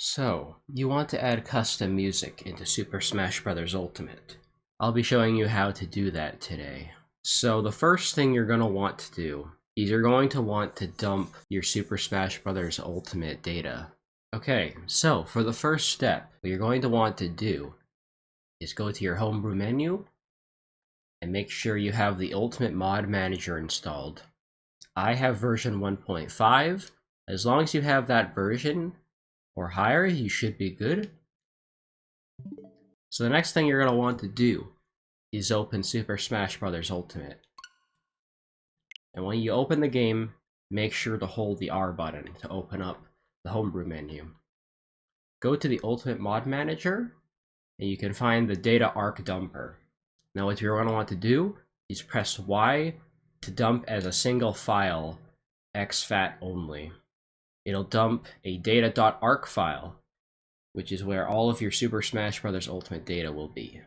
So, you want to add custom music into Super Smash Bros. Ultimate. I'll be showing you how to do that today. So the first thing you're going to want to do is you're going to want to dump your Super Smash Bros. Ultimate data. Okay, so for the first step, what you're going to want to do is go to your homebrew menu and make sure you have the Ultimate Mod Manager installed. I have version 1.5. As long as you have that version, or higher, you should be good. So the next thing you're going to want to do is open Super Smash Bros. Ultimate. And when you open the game, make sure to hold the R button to open up the homebrew menu. Go to the Ultimate Mod Manager, and you can find the Data Arc Dumper. Now what you're going to want to do is press Y to dump as a single file, exFAT only. It'll dump a data.arc file, which is where all of your Super Smash Bros. Ultimate data will be.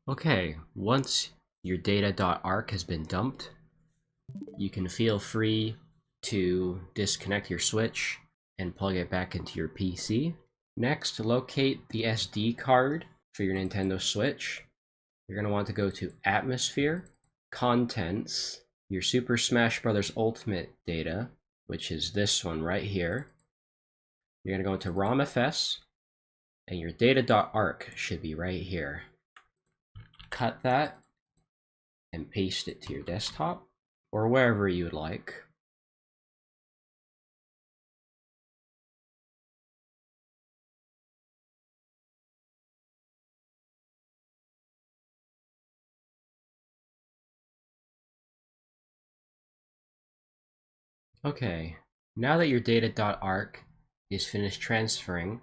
Okay, once your data.arc has been dumped, you can feel free to disconnect your Switch and plug it back into your PC. Next, locate the SD card for your Nintendo Switch. You're going to want to go to Atmosphere, Contents, your Super Smash Bros. Ultimate data, which is this one right here. You're going to go into ROMFS, and your data.arc should be right here. Cut that and paste it to your desktop or wherever you would like. Okay, now that your data.arc is finished transferring,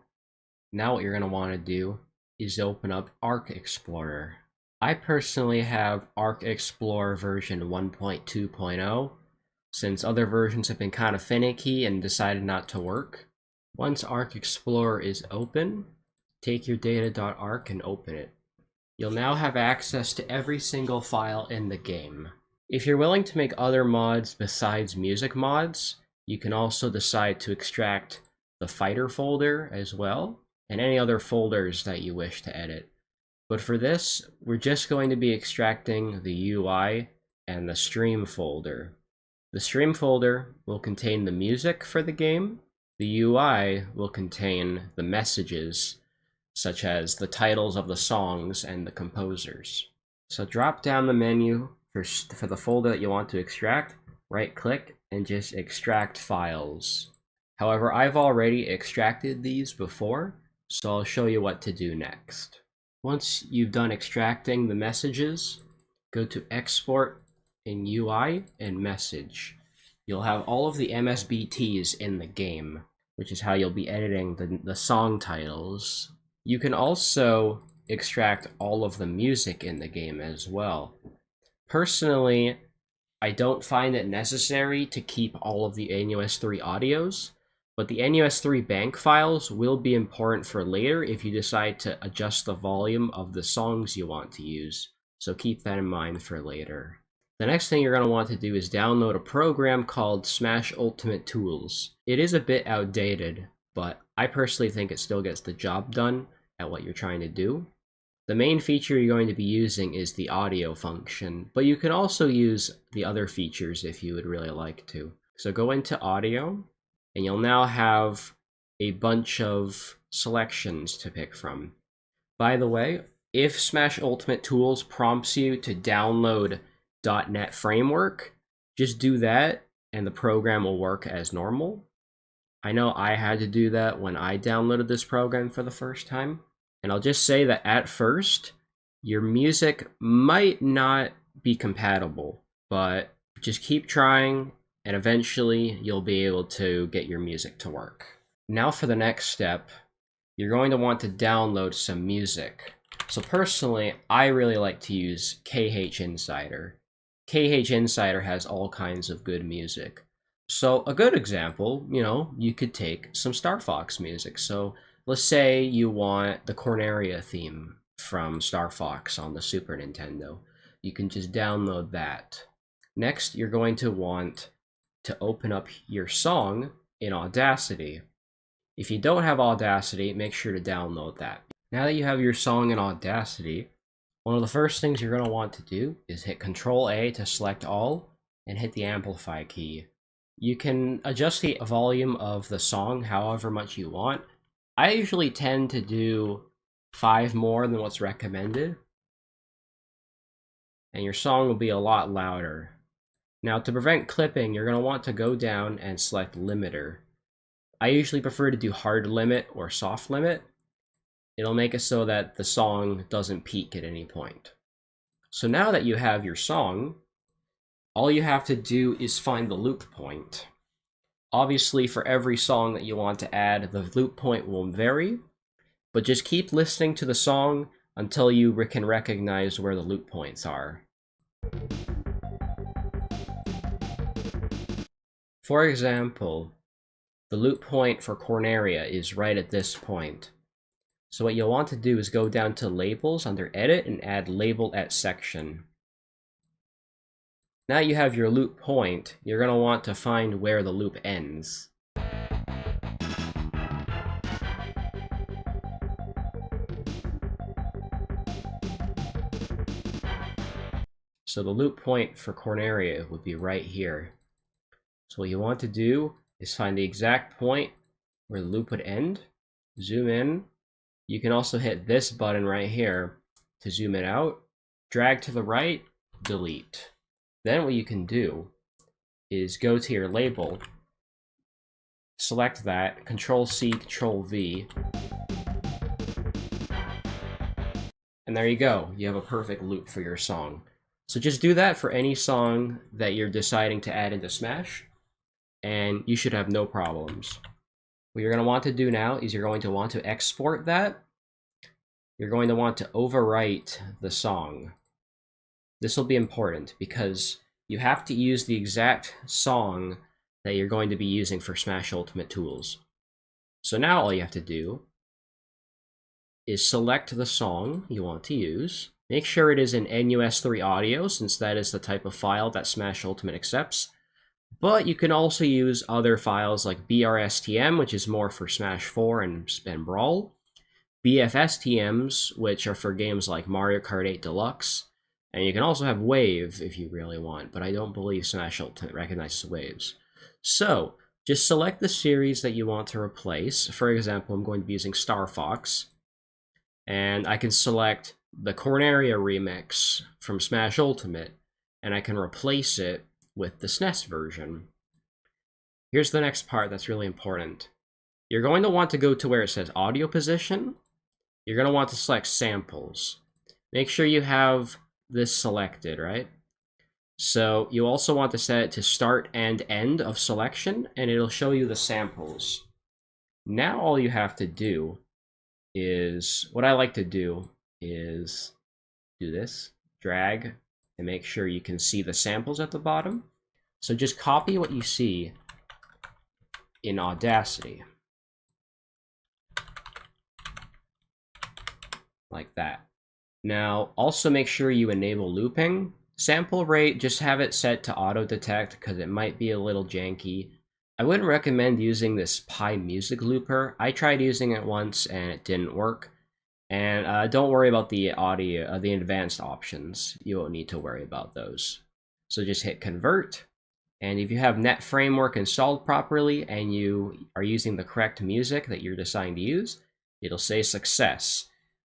now what you're going to want to do is open up Arc Explorer. I personally have Arc Explorer version 1.2.0, since other versions have been kind of finicky and decided not to work. Once Arc Explorer is open, take your data.arc and open it. You'll now have access to every single file in the game. If you're willing to make other mods besides music mods, you can also decide to extract the fighter folder as well, and any other folders that you wish to edit. But for this, we're just going to be extracting the UI and the stream folder. The stream folder will contain the music for the game. The UI will contain the messages, such as the titles of the songs and the composers. So drop down the menu for the folder that you want to extract, right-click, and just extract files. However, I've already extracted these before, so I'll show you what to do next. Once you've done extracting the messages, go to Export in UI and Message. You'll have all of the MSBTs in the game, which is how you'll be editing the song titles. You can also extract all of the music in the game as well. Personally, I don't find it necessary to keep all of the NUS3 audios, but the NUS3 bank files will be important for later if you decide to adjust the volume of the songs you want to use, so keep that in mind for later. The next thing you're going to want to do is download a program called Smash Ultimate Tools. It is a bit outdated, but I personally think it still gets the job done at what you're trying to do. The main feature you're going to be using is the audio function, but you can also use the other features if you would really like to. So go into audio, and you'll now have a bunch of selections to pick from. By the way, if Smash Ultimate Tools prompts you to download .NET Framework, just do that and the program will work as normal. I know I had to do that when I downloaded this program for the first time. And I'll just say that at first, your music might not be compatible, but just keep trying and eventually you'll be able to get your music to work. Now for the next step, you're going to want to download some music. So personally, I really like to use KH Insider. KH Insider has all kinds of good music. So a good example, you could take some Star Fox music. So Let's say you want the Corneria theme from Star Fox on the Super Nintendo. You can just download that. Next, you're going to want to open up your song in Audacity. If you don't have Audacity, make sure to download that. Now that you have your song in Audacity, one of the first things you're going to want to do is hit Control-A to select all and hit the amplify key. You can adjust the volume of the song however much you want. I usually tend to do 5 more than what's recommended, and your song will be a lot louder. Now, to prevent clipping, you're going to want to go down and select limiter. I usually prefer to do hard limit or soft limit. It'll make it so that the song doesn't peak at any point. So now that you have your song, all you have to do is find the loop point. Obviously, for every song that you want to add, the loop point will vary, but just keep listening to the song until you can recognize where the loop points are. For example, the loop point for Corneria is right at this point. So what you'll want to do is go down to Labels under Edit and add Label at Section. Now you have your loop point, you're going to want to find where the loop ends. So the loop point for Corneria would be right here. So what you want to do is find the exact point where the loop would end, zoom in. You can also hit this button right here to zoom it out, drag to the right, delete. Then what you can do is go to your label, select that, Control-C, Control-V, and there you go. You have a perfect loop for your song. So just do that for any song that you're deciding to add into Smash, and you should have no problems. What you're going to want to do now is you're going to want to export that. You're going to want to overwrite the song. This will be important because you have to use the exact song that you're going to be using for Smash Ultimate tools. So now all you have to do is select the song you want to use. Make sure it is in NUS3 audio, since that is the type of file that Smash Ultimate accepts. But you can also use other files like BRSTM, which is more for Smash 4 and Brawl, BFSTMs, which are for games like Mario Kart 8 Deluxe, and you can also have WAVE if you really want, but I don't believe Smash Ultimate recognizes waves. So, just select the series that you want to replace. For example, I'm going to be using Star Fox, and I can select the Corneria remix from Smash Ultimate, and I can replace it with the SNES version. Here's the next part that's really important. You're going to want to go to where it says Audio Position. You're going to want to select Samples. Make sure you have this selected, right? So you also want to set it to Start and End of Selection, and it'll show you the samples. Now all you have to do is, what I like to do is do this, drag, and make sure you can see the samples at the bottom. So just copy what you see in Audacity. Like that. Now, also make sure you enable looping. Sample rate, just have it set to auto detect because it might be a little janky. I wouldn't recommend using this Pi Music Looper. I tried using it once and it didn't work. And don't worry about the audio, the advanced options. You won't need to worry about those. So just hit convert. And if you have Net Framework installed properly and you are using the correct music that you're deciding to use, it'll say success.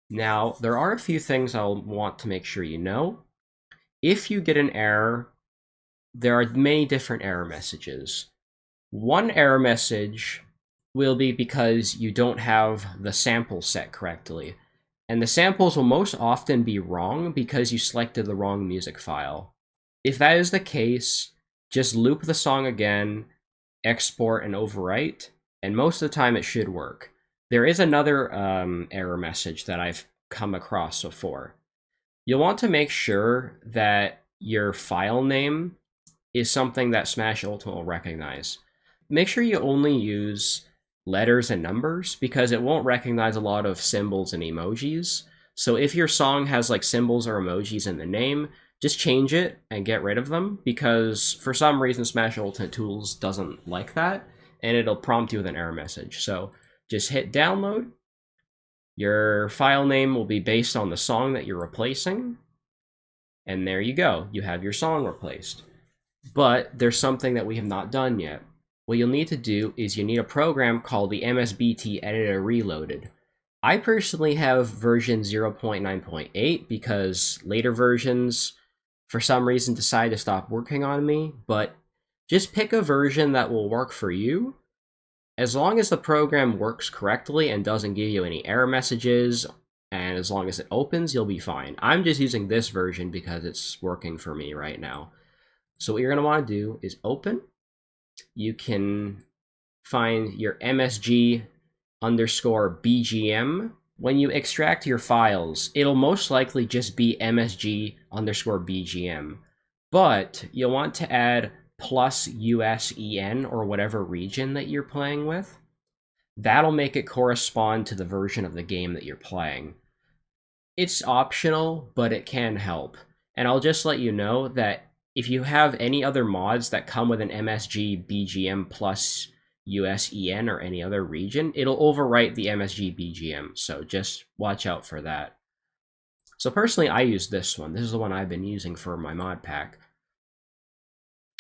Now, there are a few things I'll want to make sure you know. If you get an error, there are many different error messages. One error message will be because you don't have the sample set correctly. And the samples will most often be wrong because you selected the wrong music file. If that is the case, just loop the song again, export and overwrite, and most of the time it should work. There is another error message that I've come across before. You'll want to make sure that your file name is something that Smash Ultimate will recognize. Make sure you only use letters and numbers because it won't recognize a lot of symbols and emojis. So if your song has like symbols or emojis in the name, just change it and get rid of them because for some reason Smash Ultimate Tools doesn't like that and it'll prompt you with an error message. So just hit download. Your file name will be based on the song that you're replacing. And there you go. You have your song replaced. But there's something that we have not done yet. What you'll need to do is you need a program called the MSBT Editor Reloaded. I personally have version 0.9.8 because later versions, for some reason, decide to stop working on me, but just pick a version that will work for you. As long as the program works correctly and doesn't give you any error messages, and as long as it opens, you'll be fine. I'm just using this version because it's working for me right now. So what you're going to want to do is open. You can find your MSG_BGM. When you extract your files, it'll most likely just be MSG_BGM. But you'll want to add plus USEN or whatever region that you're playing with. That'll make it correspond to the version of the game that you're playing. It's optional, but it can help. And I'll just let you know that if you have any other mods that come with an MSG BGM plus USEN or any other region, it'll overwrite the MSG BGM, so just watch out for that. So personally, I use this one. This is the one I've been using for my mod pack.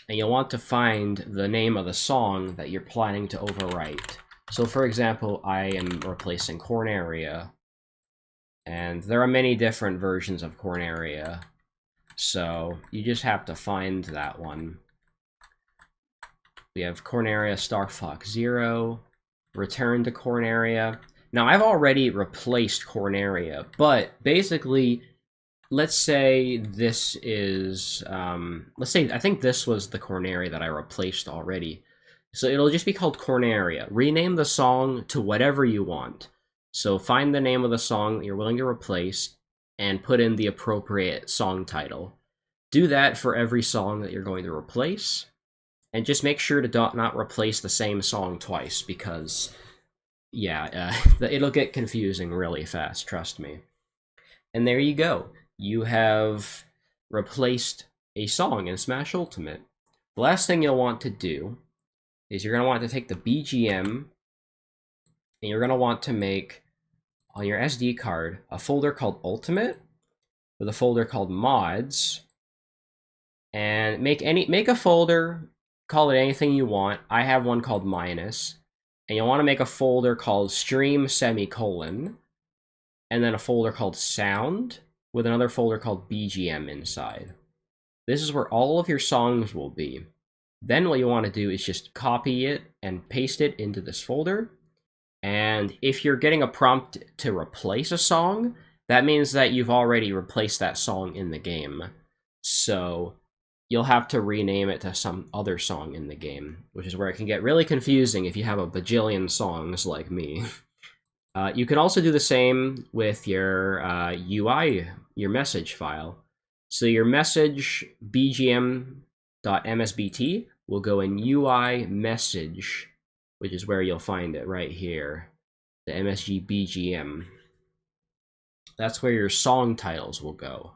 And you'll want to find the name of the song that you're planning to overwrite. So for example, I am replacing Corneria, and there are many different versions of Corneria. So you just have to find that one. We have Corneria Star Fox Zero, Return to Corneria. Now I've already replaced Corneria, but basically, let's say this is, I think this was the Corneria that I replaced already. So it'll just be called Corneria. Rename the song to whatever you want. So find the name of the song that you're willing to replace and put in the appropriate song title. Do that for every song that you're going to replace, and just make sure to not replace the same song twice because, yeah, it'll get confusing really fast, trust me. And there you go. You have replaced a song in Smash Ultimate. The last thing you'll want to do is you're going to want to take the BGM and you're going to want to make on your SD card a folder called Ultimate with a folder called Mods, and make a folder, call it anything you want. I have one called Minus, and you'll want to make a folder called Stream semicolon, and then a folder called Sound with another folder called BGM inside. This is where all of your songs will be. Then what you want to do is just copy it and paste it into this folder. And if you're getting a prompt to replace a song, that means that you've already replaced that song in the game. So you'll have to rename it to some other song in the game, which is where it can get really confusing if you have a bajillion songs like me. You can also do the same with your UI, your message file. So your message bgm.msbt will go in UI message, which is where you'll find it right here, the MSG BGM. That's where your song titles will go.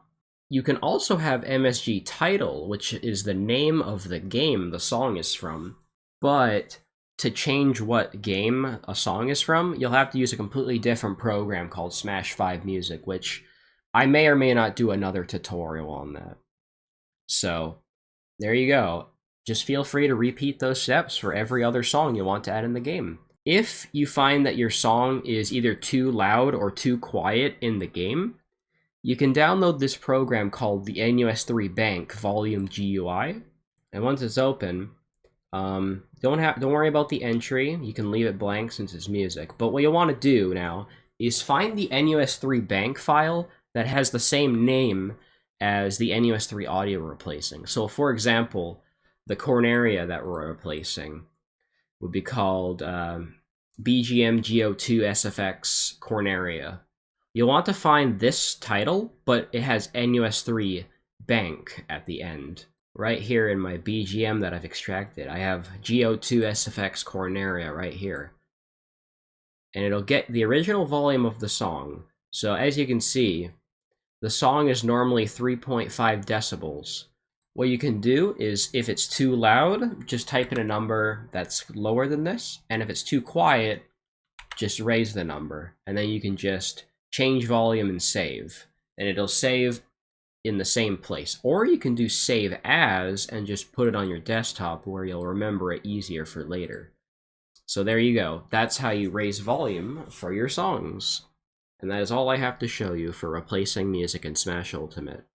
You can also have MSG title, which is the name of the game the song is from, but to change what game a song is from, you'll have to use a completely different program called Smash 5 Music, which I may or may not do another tutorial on that. So there you go. Just feel free to repeat those steps for every other song you want to add in the game. If you find that your song is either too loud or too quiet in the game, you can download this program called the NUS3 Bank Volume GUI, and once it's open, don't worry about the entry. You can leave it blank since it's music. But what you'll want to do now is find the NUS3 Bank file that has the same name as the NUS3 audio we're replacing. So, for example, the Corneria that we're replacing would be called BGM-GO2 SFX Corneria. You'll want to find this title, but it has NUS3 Bank at the end. Right here in my BGM that I've extracted, I have GO2 SFX Corneria right here. and it'll get the original volume of the song. So as you can see, the song is normally 3.5 decibels. What you can do is, if it's too loud, just type in a number that's lower than this, and if it's too quiet, just raise the number, and then you can just change volume and save, and it'll save in the same place. Or you can do save as and just put it on your desktop where you'll remember it easier for later. So there you go. That's how you raise volume for your songs. And that is all I have to show you for replacing music in Smash Ultimate.